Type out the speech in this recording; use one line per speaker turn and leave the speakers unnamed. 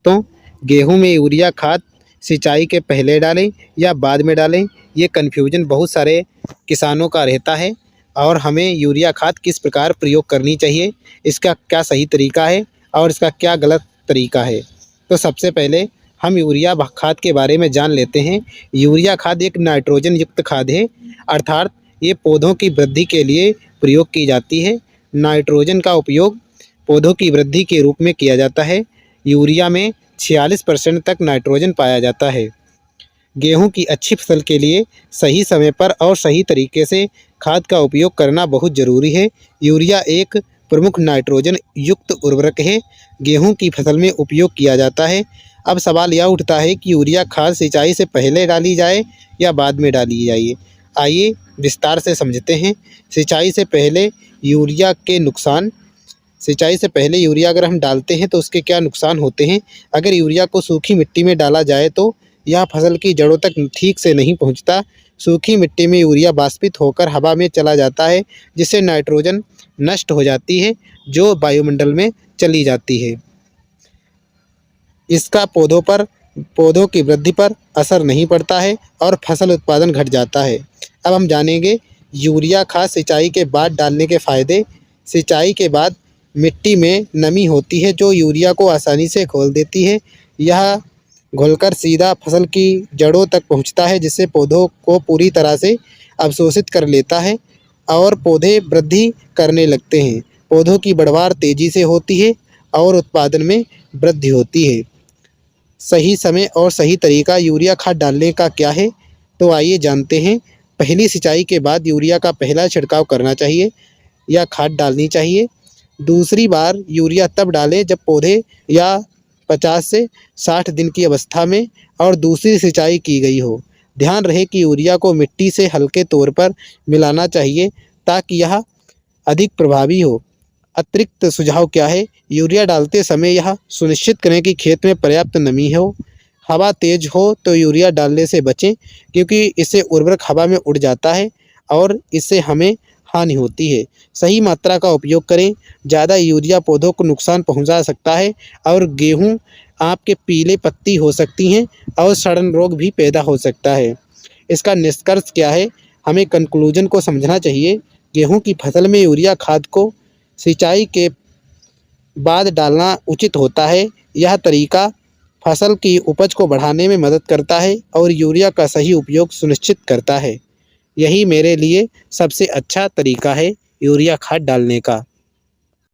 दोस्तों, गेहूं में यूरिया खाद सिंचाई के पहले डालें या बाद में डालें, ये कन्फ्यूजन बहुत सारे किसानों का रहता है। और हमें यूरिया खाद किस प्रकार प्रयोग करनी चाहिए, इसका क्या सही तरीका है और इसका क्या गलत तरीका है। तो सबसे पहले हम यूरिया खाद के बारे में जान लेते हैं। यूरिया खाद एक नाइट्रोजन युक्त खाद है, अर्थात ये पौधों की वृद्धि के लिए प्रयोग की जाती है। नाइट्रोजन का उपयोग पौधों की वृद्धि के रूप में किया जाता है। यूरिया में 46% तक नाइट्रोजन पाया जाता है। गेहूं की अच्छी फसल के लिए सही समय पर और सही तरीके से खाद का उपयोग करना बहुत ज़रूरी है। यूरिया एक प्रमुख नाइट्रोजन युक्त उर्वरक है, गेहूं की फसल में उपयोग किया जाता है। अब सवाल यह उठता है कि यूरिया खाद सिंचाई से पहले डाली जाए या बाद में डाली जाए। आइए विस्तार से समझते हैं। सिंचाई से पहले यूरिया के नुकसान। सिंचाई से पहले यूरिया अगर हम डालते हैं तो उसके क्या नुकसान होते हैं। अगर यूरिया को सूखी मिट्टी में डाला जाए तो यह फसल की जड़ों तक ठीक से नहीं पहुंचता। सूखी मिट्टी में यूरिया वाष्पित होकर हवा में चला जाता है, जिससे नाइट्रोजन नष्ट हो जाती है जो वायुमंडल में चली जाती है। इसका पौधों की वृद्धि पर असर नहीं पड़ता है और फसल उत्पादन घट जाता है। अब हम जानेंगे यूरिया खाद सिंचाई के बाद डालने के फ़ायदे। सिंचाई के बाद मिट्टी में नमी होती है जो यूरिया को आसानी से घोल देती है। यह घुलकर सीधा फसल की जड़ों तक पहुंचता है, जिससे पौधों को पूरी तरह से अवशोषित कर लेता है और पौधे वृद्धि करने लगते हैं। पौधों की बढ़वार तेज़ी से होती है और उत्पादन में वृद्धि होती है। सही समय और सही तरीका यूरिया खाद डालने का क्या है, तो आइए जानते हैं। पहली सिंचाई के बाद यूरिया का पहला छिड़काव करना चाहिए या खाद डालनी चाहिए। दूसरी बार यूरिया तब डालें जब पौधे या 50 से 60 दिन की अवस्था में और दूसरी सिंचाई की गई हो। ध्यान रहे कि यूरिया को मिट्टी से हल्के तौर पर मिलाना चाहिए ताकि यह अधिक प्रभावी हो। अतिरिक्त सुझाव क्या है, यूरिया डालते समय यह सुनिश्चित करें कि खेत में पर्याप्त नमी हो। हवा तेज़ हो तो यूरिया डालने से बचें, क्योंकि इससे उर्वरक हवा में उड़ जाता है और इससे हमें हानि होती है। सही मात्रा का उपयोग करें। ज़्यादा यूरिया पौधों को नुकसान पहुंचा सकता है और गेहूं आपके पीले पत्ती हो सकती हैं और सड़न रोग भी पैदा हो सकता है। इसका निष्कर्ष क्या है, हमें कंक्लूजन को समझना चाहिए। गेहूं की फसल में यूरिया खाद को सिंचाई के बाद डालना उचित होता है। यह तरीका फसल की उपज को बढ़ाने में मदद करता है और यूरिया का सही उपयोग सुनिश्चित करता है। यही मेरे लिए सबसे अच्छा तरीका है यूरिया खाद डालने का।